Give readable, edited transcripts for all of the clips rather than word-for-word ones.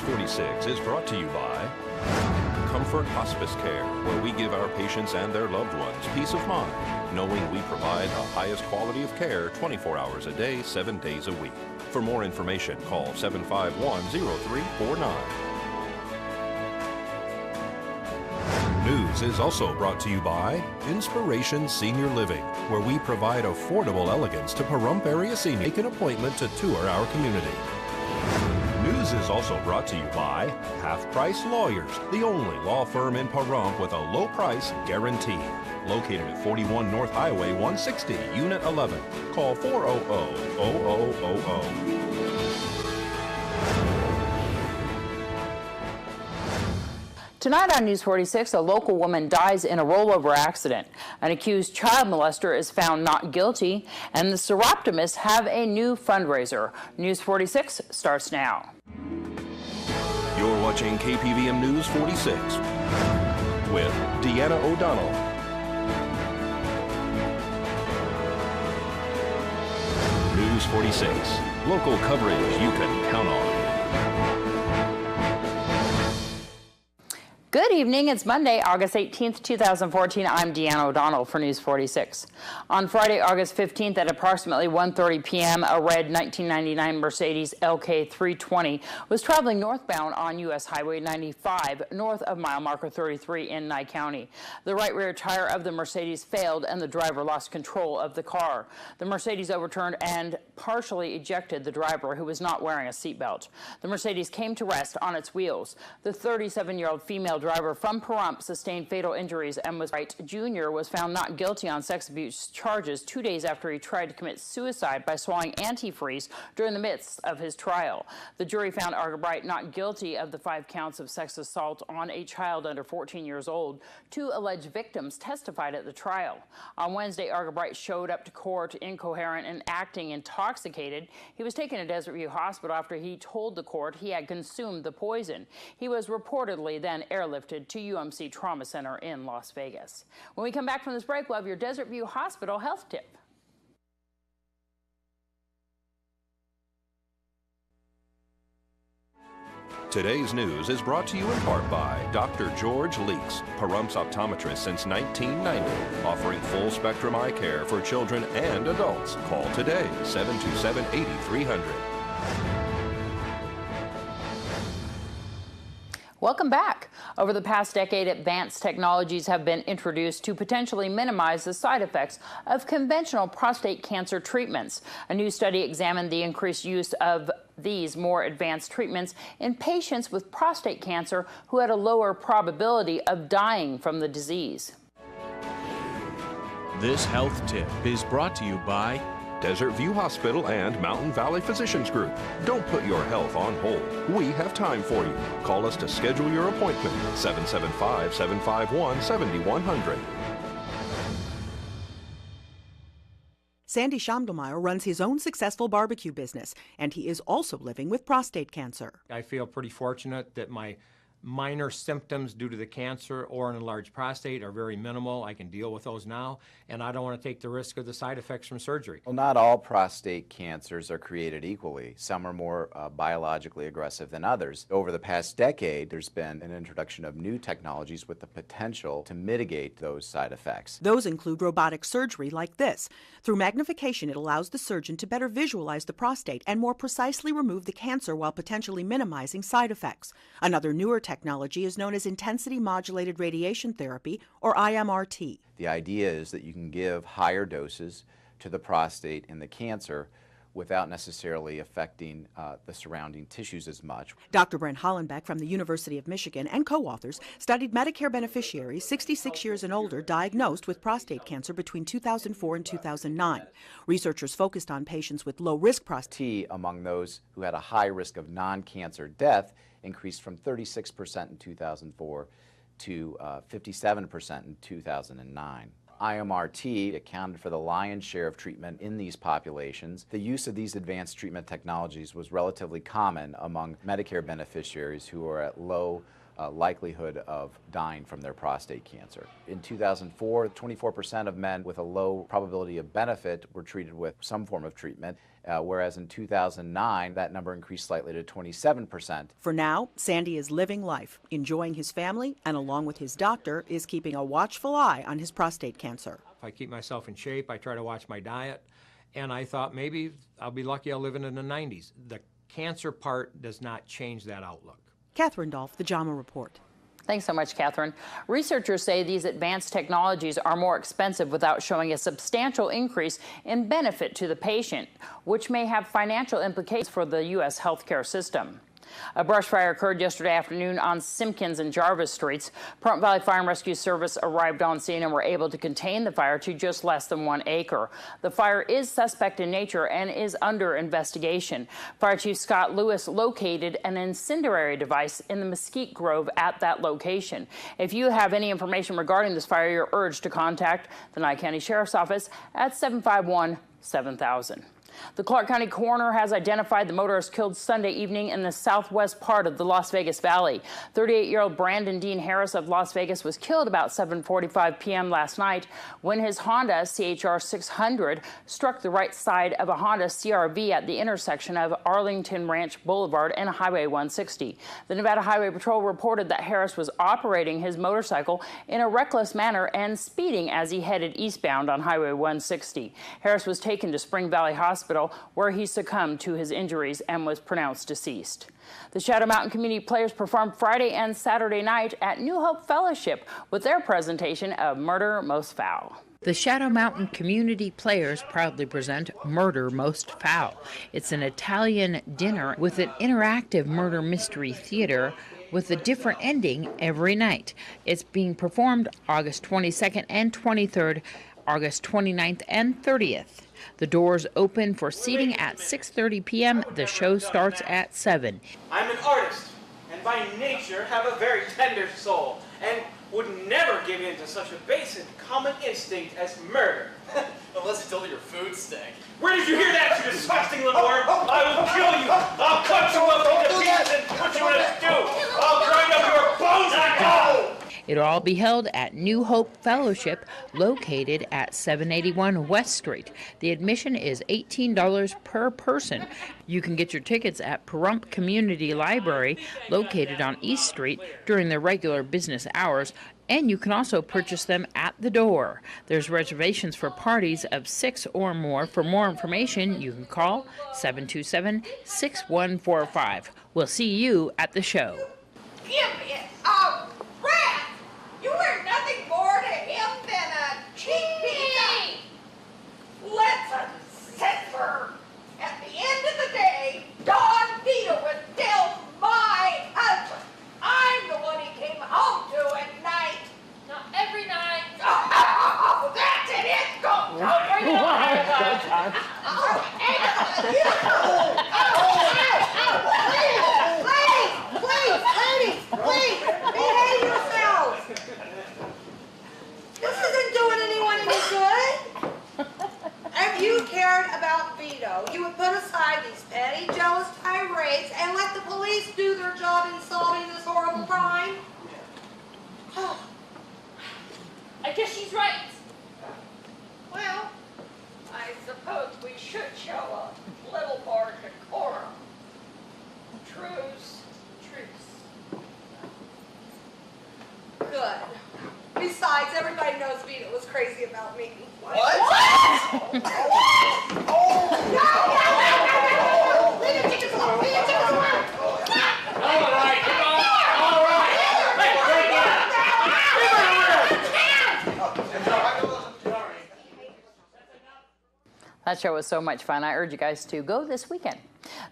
46 is brought to you by Comfort Hospice Care, where we give our patients and their loved ones peace of mind, knowing we provide the highest quality of care 24 hours a day, 7 days a week. For more information, call 751-0349. News is also brought to you by Inspiration Senior Living, where we provide affordable elegance to Pahrump area seniors. Make an appointment to tour our community. News is also brought to you by Half Price Lawyers, the only law firm in Pahrump with a low price guarantee. Located at 41 North Highway 160, Unit 11. Call 400-0000. Tonight on News 46, a local woman dies in a rollover accident. An accused child molester is found not guilty, and the Seroptimists have a new fundraiser. News 46 starts now. You're watching KPVM News 46 with Deanna O'Donnell. News 46, local coverage you can count on. Good evening. It's Monday, August 18th, 2014. I'm Deanna O'Donnell for News 46. On Friday, August 15th at approximately 1:30 p.m., a red 1999 Mercedes LK320 was traveling northbound on U.S. Highway 95 north of mile marker 33 in Nye County. The right rear tire of the Mercedes failed and the driver lost control of the car. The Mercedes overturned and partially ejected the driver, who was not wearing a seatbelt. The Mercedes came to rest on its wheels. The 37-year-old female driver from Pahrump sustained fatal injuries and was Wright Jr. was found not guilty on sex abuse charges 2 days after he tried to commit suicide by swallowing antifreeze during the midst of his trial. The jury found Argabright not guilty of the 5 counts of sex assault on a child under 14 years old. 2 alleged victims testified at the trial. On Wednesday, Argabright showed up to court incoherent and acting intoxicated. He was taken to Desert View Hospital after he told the court he had consumed the poison. He was reportedly then airlifted to UMC Trauma Center in Las Vegas. When we come back from this break, we'll have your Desert View Hospital health tip. Today's news is brought to you in part by Dr. George Leeks, Pahrump's optometrist since 1990, offering full-spectrum eye care for children and adults. Call today, 727-8300. Welcome back. Over the past decade, advanced technologies have been introduced to potentially minimize the side effects of conventional prostate cancer treatments. A new study examined the increased use of these more advanced treatments in patients with prostate cancer who had a lower probability of dying from the disease. This health tip is brought to you by Desert View Hospital and Mountain Valley Physicians Group. Don't put your health on hold. We have time for you. Call us to schedule your appointment, 775-751-7100. Sandy Schamdelmeyer runs his own successful barbecue business, and he is also living with prostate cancer. I feel pretty fortunate that my minor symptoms due to the cancer or an enlarged prostate are very minimal. I can deal with those now, and I don't want to take the risk of the side effects from surgery. Well, not all prostate cancers are created equally. Some are more biologically aggressive than others. Over the past decade, there's been an introduction of new technologies with the potential to mitigate those side effects. Those include robotic surgery like this. Through magnification, it allows the surgeon to better visualize the prostate and more precisely remove the cancer while potentially minimizing side effects. Another newer technology is known as intensity modulated radiation therapy, or IMRT. The idea is that you can give higher doses to the prostate and the cancer without necessarily affecting the surrounding tissues as much. Dr. Brent Hollenbeck from the University of Michigan and co-authors studied Medicare beneficiaries 66 years and older diagnosed with prostate cancer between 2004 and 2009. Researchers focused on patients with low-risk prostate. Among those who had a high risk of non-cancer death increased from 36% in 2004 to 57% in 2009. IMRT accounted for the lion's share of treatment in these populations. The use of these advanced treatment technologies was relatively common among Medicare beneficiaries who are at low likelihood of dying from their prostate cancer. In 2004, 24% of men with a low probability of benefit were treated with some form of treatment, whereas in 2009, that number increased slightly to 27%. For now, Sandy is living life, enjoying his family, and along with his doctor, is keeping a watchful eye on his prostate cancer. If I keep myself in shape, I try to watch my diet, and I thought maybe I'll be lucky I'll live into the 90s. The cancer part does not change that outlook. Catherine Dolph, The JAMA Report. Thanks so much, Catherine. Researchers say these advanced technologies are more expensive without showing a substantial increase in benefit to the patient, which may have financial implications for the U.S. healthcare system. A brush fire occurred yesterday afternoon on Simpkins and Jarvis Streets. Pahrump Valley Fire and Rescue Service arrived on scene and were able to contain the fire to just less than 1 acre. The fire is suspect in nature and is under investigation. Fire Chief Scott Lewis located an incendiary device in the mesquite grove at that location. If you have any information regarding this fire, you're urged to contact the Nye County Sheriff's Office at 751-7000. The Clark County coroner has identified the motorist killed Sunday evening in the southwest part of the Las Vegas Valley. 38-year-old Brandon Dean Harris of Las Vegas was killed about 7:45 p.m. last night when his Honda CHR 600 struck the right side of a Honda CRV at the intersection of Arlington Ranch Boulevard and Highway 160. The Nevada Highway Patrol reported that Harris was operating his motorcycle in a reckless manner and speeding as he headed eastbound on Highway 160. Harris was taken to Spring Valley Hospital, where he succumbed to his injuries and was pronounced deceased. The Shadow Mountain Community Players performed Friday and Saturday night at New Hope Fellowship with their presentation of Murder Most Foul. The Shadow Mountain Community Players proudly present Murder Most Foul. It's an Italian dinner with an interactive murder mystery theater with a different ending every night. It's being performed August 22nd and 23rd, August 29th and 30th. The doors open for seating at 6:30 p.m. The show starts at 7. I'm an artist, and by nature have a very tender soul, and would never give in to such a basic common instinct as murder. Unless you told me your food stank. Where did you hear that, you disgusting little worm? I will kill you. I'll cut you up into pieces and put you in a stew. I'll grind up your bones and go! It'll all be held at New Hope Fellowship, located at 781 West Street. The admission is $18 per person. You can get your tickets at Pahrump Community Library, located on East Street, during their regular business hours, and you can also purchase them at the door. There's reservations for parties of 6 or more. For more information, you can call 727-6145. We'll see you at the show. Give me a rat! You are nothing more to him than a cheap pizza! Let's censor! At the end of the day, Don Vito would tell my husband I'm the one he came home to at night. Not every night. Oh, that's it! It's go! Bring it on! Please, behave yourselves! This isn't doing anyone any good. If you cared about Vito, you would put aside these petty, jealous tirades and let the police do their job in solving this horrible crime. I guess she's right. Well, I suppose we should show a little more decorum. Truce. Good. Besides, everybody knows Vito was crazy about me. What? What? No! Leave your tickets alone! Leave your tickets alone! All right, come on. All right. Let's break it. That show was so much fun. I urge you guys to go this weekend.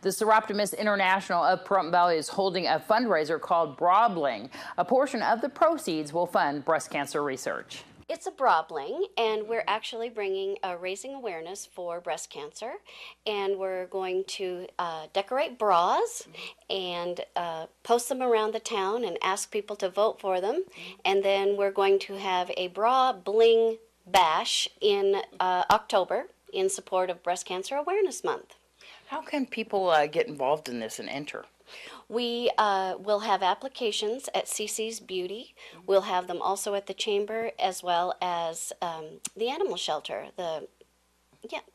The Seroptimus International of Pahrump Valley is holding a fundraiser called Bra Bling. A portion of the proceeds will fund breast cancer research. It's a bra bling, and we're actually raising awareness for breast cancer, and we're going to decorate bras and post them around the town and ask people to vote for them, and then we're going to have a bra bling bash in October in support of Breast Cancer Awareness Month. How can people get involved in this and enter? We will have applications at CC's Beauty. We'll have them also at the Chamber, as well as the animal shelter. The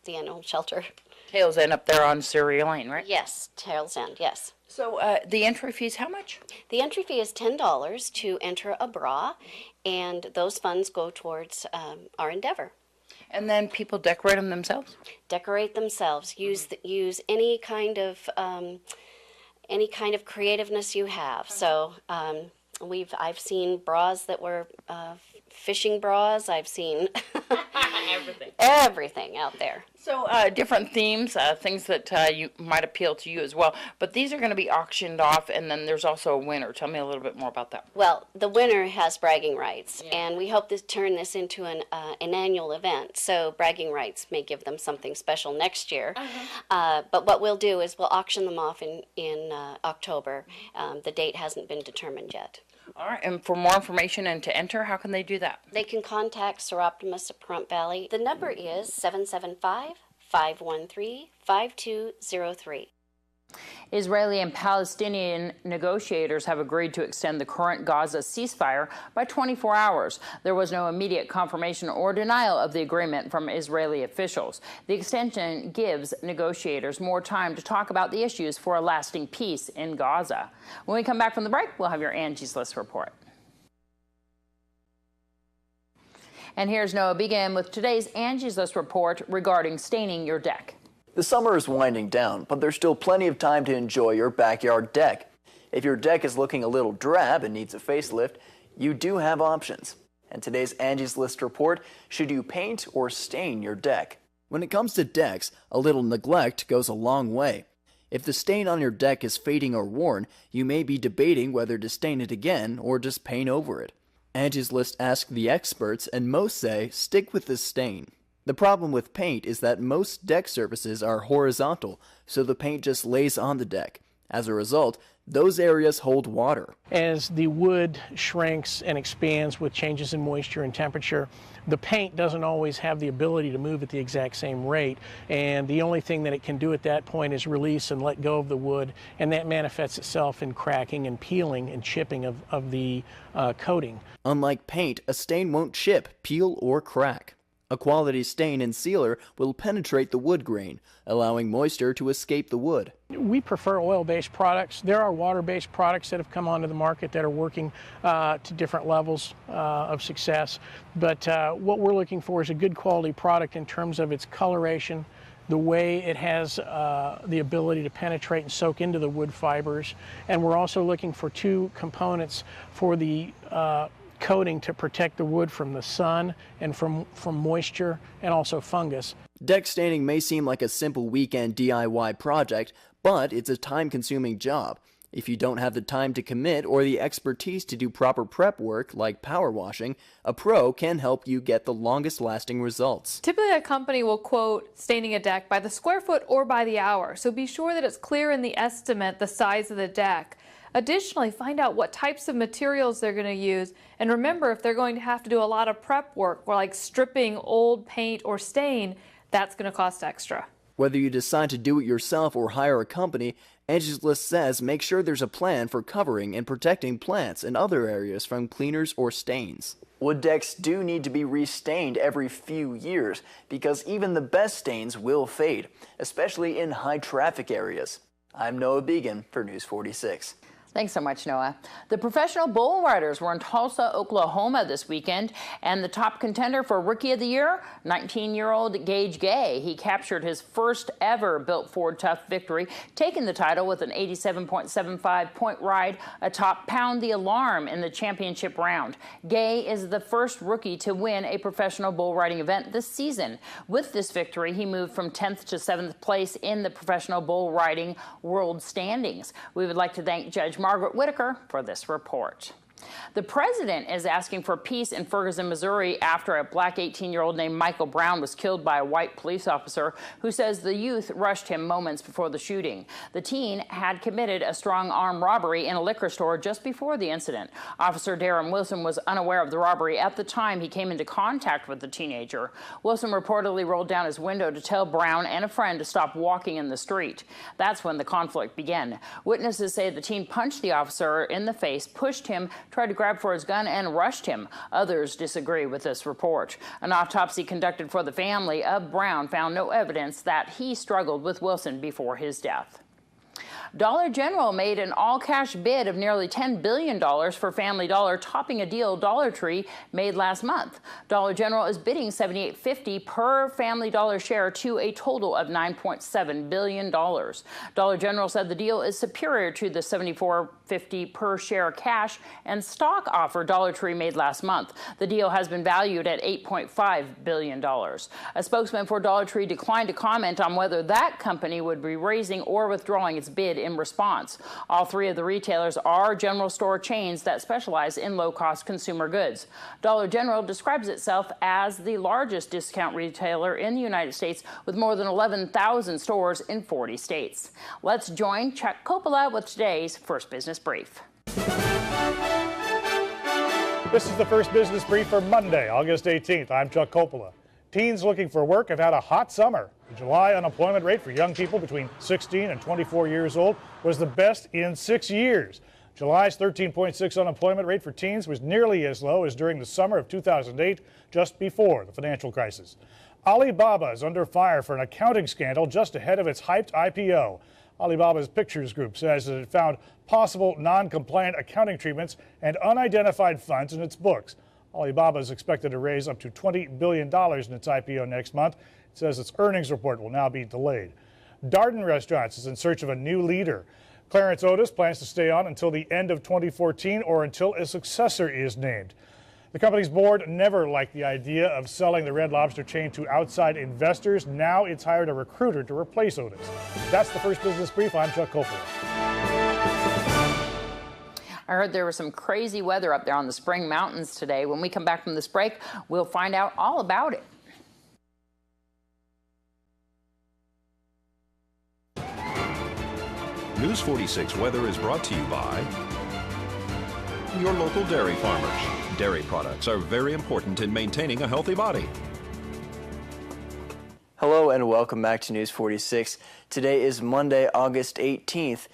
animal shelter. Tails End up there on Syria Lane, right? Yes, Tails End, yes. So the entry fee is how much? The entry fee is $10 to enter a bra, and those funds go towards our endeavor. And then people decorate them themselves? Decorate themselves. Use any kind of creativeness you have. So I've seen bras that were fishing bras. I've seen everything out there. So different themes, things that you might appeal to you as well. But these are going to be auctioned off, and then there's also a winner. Tell me a little bit more about that. Well, the winner has bragging rights, and we hope to turn this into an annual event. So bragging rights may give them something special next year. But what we'll do is we'll auction them off in October. The date hasn't been determined yet. All right, and for more information and to enter, how can they do that? They can contact Seroptimus of Pahrump Valley. The number is 775-513-5203. Israeli and Palestinian negotiators have agreed to extend the current Gaza ceasefire by 24 hours. There was no immediate confirmation or denial of the agreement from Israeli officials. The extension gives negotiators more time to talk about the issues for a lasting peace in Gaza. When we come back from the break, we'll have your Angie's List report. And here's Noah Begin with today's Angie's List report regarding staining your deck. The summer is winding down, but there's still plenty of time to enjoy your backyard deck. If your deck is looking a little drab and needs a facelift, you do have options. And today's Angie's List report, should you paint or stain your deck? When it comes to decks, a little neglect goes a long way. If the stain on your deck is fading or worn, you may be debating whether to stain it again or just paint over it. Angie's List asked the experts, and most say stick with the stain. The problem with paint is that most deck surfaces are horizontal, so the paint just lays on the deck. As a result, those areas hold water. As the wood shrinks and expands with changes in moisture and temperature, the paint doesn't always have the ability to move at the exact same rate, and the only thing that it can do at that point is release and let go of the wood, and that manifests itself in cracking and peeling and chipping of the coating. Unlike paint, a stain won't chip, peel, or crack. A quality stain and sealer will penetrate the wood grain, allowing moisture to escape the wood. We prefer oil-based products. There are water-based products that have come onto the market that are working to different levels of success. But what we're looking for is a good quality product in terms of its coloration, the way it has the ability to penetrate and soak into the wood fibers. And we're also looking for two components for the coating to protect the wood from the sun and from moisture and also fungus. Deck staining may seem like a simple weekend DIY project, but it's a time-consuming job. If you don't have the time to commit or the expertise to do proper prep work like power washing, a pro can help you get the longest-lasting results. Typically, a company will quote staining a deck by the square foot or by the hour, so be sure that it's clear in the estimate the size of the deck. Additionally, find out what types of materials they're going to use, and remember, if they're going to have to do a lot of prep work, or like stripping old paint or stain, that's going to cost extra. Whether you decide to do it yourself or hire a company, Angie's List says make sure there's a plan for covering and protecting plants and other areas from cleaners or stains. Wood decks do need to be restained every few years because even the best stains will fade, especially in high traffic areas. I'm Noah Begin for News 46. Thanks so much, Noah. The professional bull riders were in Tulsa, Oklahoma this weekend, and the top contender for Rookie of the Year, 19-year-old Gage Gay. He captured his first ever Built Ford Tough victory, taking the title with an 87.75-point ride atop Pound the Alarm in the championship round. Gay is the first rookie to win a professional bull riding event this season. With this victory, he moved from 10th to 7th place in the professional bull riding world standings. We would like to thank Judge Margaret Whitaker for this report. The president is asking for peace in Ferguson, Missouri after a black 18-year-old named Michael Brown was killed by a white police officer who says the youth rushed him moments before the shooting. The teen had committed a strong-arm robbery in a liquor store just before the incident. Officer Darren Wilson was unaware of the robbery at the time he came into contact with the teenager. Wilson reportedly rolled down his window to tell Brown and a friend to stop walking in the street. That's when the conflict began. Witnesses say the teen punched the officer in the face, pushed him, tried to grab for his gun and rushed him. Others disagree with this report. An autopsy conducted for the family of Brown found no evidence that he struggled with Wilson before his death. Dollar General made an all-cash bid of nearly $10 billion for Family Dollar, topping a deal Dollar Tree made last month. Dollar General is bidding $78.50 per Family Dollar share to a total of $9.7 billion. Dollar General said the deal is superior to the $74.50 per share cash and stock offer Dollar Tree made last month. The deal has been valued at $8.5 billion. A spokesman for Dollar Tree declined to comment on whether that company would be raising or withdrawing its bid in response. All three of the retailers are general store chains that specialize in low-cost consumer goods. Dollar General describes itself as the largest discount retailer in the United States with more than 11,000 stores in 40 states. Let's join Chuck Coppola with today's First Business Brief. This is the First Business Brief for Monday, August 18th. I'm Chuck Coppola. Teens looking for work have had a hot summer. The July unemployment rate for young people between 16 and 24 years old was the best in 6 years. July's 13.6 unemployment rate for teens was nearly as low as during the summer of 2008, just before the financial crisis. Alibaba is under fire for an accounting scandal just ahead of its hyped IPO. Alibaba's Pictures Group says that it found possible non-compliant accounting treatments and unidentified funds in its books. Alibaba is expected to raise up to $20 billion in its IPO next month. It says its earnings report will now be delayed. Darden Restaurants is in search of a new leader. Clarence Otis plans to stay on until the end of 2014 or until a successor is named. The company's board never liked the idea of selling the Red Lobster chain to outside investors. Now it's hired a recruiter to replace Otis. That's the First Business Brief. I'm Chuck Coppola. I heard there was some crazy weather up there on the Spring Mountains today. When we come back from this break, we'll find out all about it. News 46 weather is brought to you by your local dairy farmers. Dairy products are very important in maintaining a healthy body. Hello and welcome back to News 46. Today is Monday, August 18th.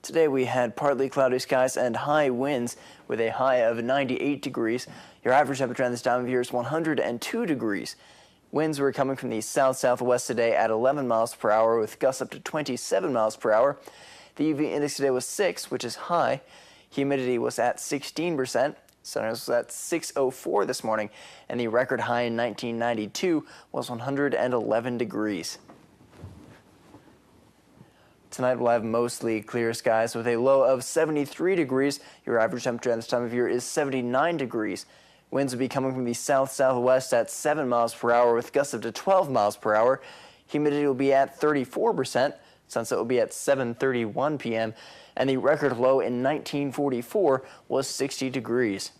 Today we had partly cloudy skies and high winds with a high of 98 degrees. Your average temperature on this time of year is 102 degrees. Winds were coming from the south-southwest today at 11 miles per hour with gusts up to 27 miles per hour. The UV index today was 6, which is high. Humidity was at 16%. Sun was at 6:04 this morning, and the record high in 1992 was 111 degrees. Tonight we'll have mostly clear skies with a low of 73 degrees. Your average temperature at this time of year is 79 degrees. Winds will be coming from the south-southwest at 7 miles per hour with gusts up to 12 miles per hour. Humidity will be at 34%. Sunset will be at 7:31 p.m. And the record low in 1944 was 60 degrees.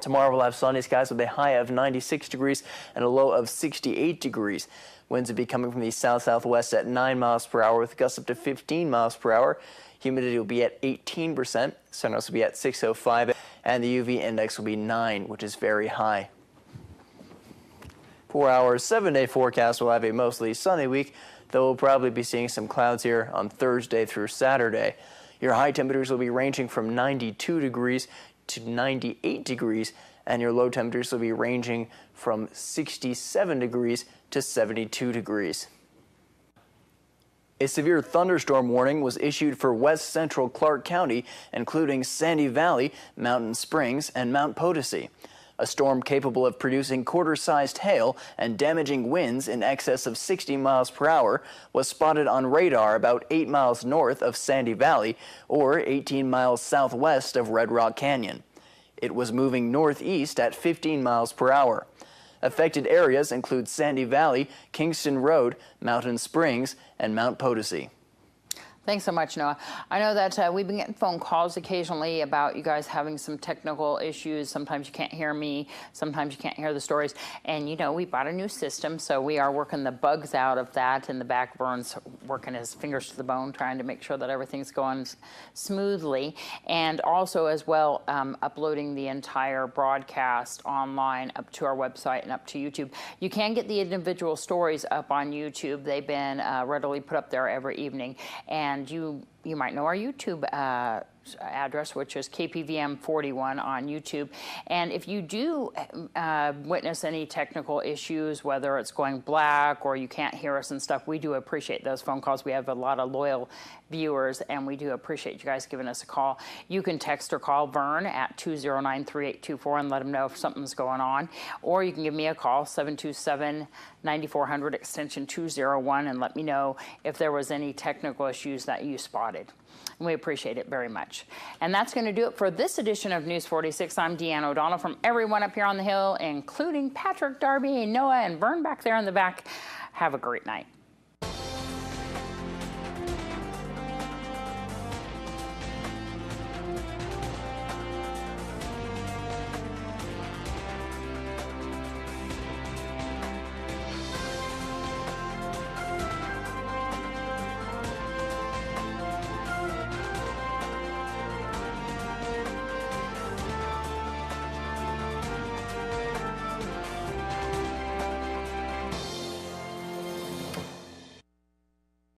Tomorrow we'll have sunny skies with a high of 96 degrees and a low of 68 degrees. Winds will be coming from the south-southwest at 9 miles per hour with gusts up to 15 miles per hour. Humidity will be at 18%. Sunrise will be at 6:05, and the UV index will be 9, which is very high. 4 hours, 7-day forecast will have a mostly sunny week, though we'll probably be seeing some clouds here on Thursday through Saturday. Your high temperatures will be ranging from 92 degrees to 98 degrees, and your low temperatures will be ranging from 67 degrees to 72 degrees. A severe thunderstorm warning was issued for west central Clark County, including Sandy Valley, Mountain Springs, and Mount Potosi. A storm capable of producing quarter-sized hail and damaging winds in excess of 60 miles per hour was spotted on radar about 8 miles north of Sandy Valley or 18 miles southwest of Red Rock Canyon. It was moving northeast at 15 miles per hour. Affected areas include Sandy Valley, Kingston Road, Mountain Springs, and Mount Potosi. Thanks so much, Noah. I know that we've been getting phone calls occasionally about you guys having some technical issues. Sometimes you can't hear me, sometimes you can't hear the stories. And you know, we bought a new system, so we are working the bugs out of that. In the back, Vern's working his fingers to the bone, trying to make sure that everything's going smoothly. And also as well, uploading the entire broadcast online up to our website and up to YouTube. You can get the individual stories up on YouTube. They've been readily put up there every evening. And you might know our YouTube address, which is KPVM 41 on YouTube. And if you do witness any technical issues, whether it's going black or you can't hear us and stuff, we do appreciate those phone calls. We have a lot of loyal viewers, and we do appreciate you guys giving us a call. You can text or call Vern at 209-3824 and let him know if something's going on. Or you can give me a call, 727-9400 extension 201, and let me know if there was any technical issues that you spotted. And we appreciate it very much. And that's going to do it for this edition of News 46. I'm Deanna O'Donnell. From everyone up here on the Hill, including Patrick, Darby, Noah, and Vern back there in the back, have a great night.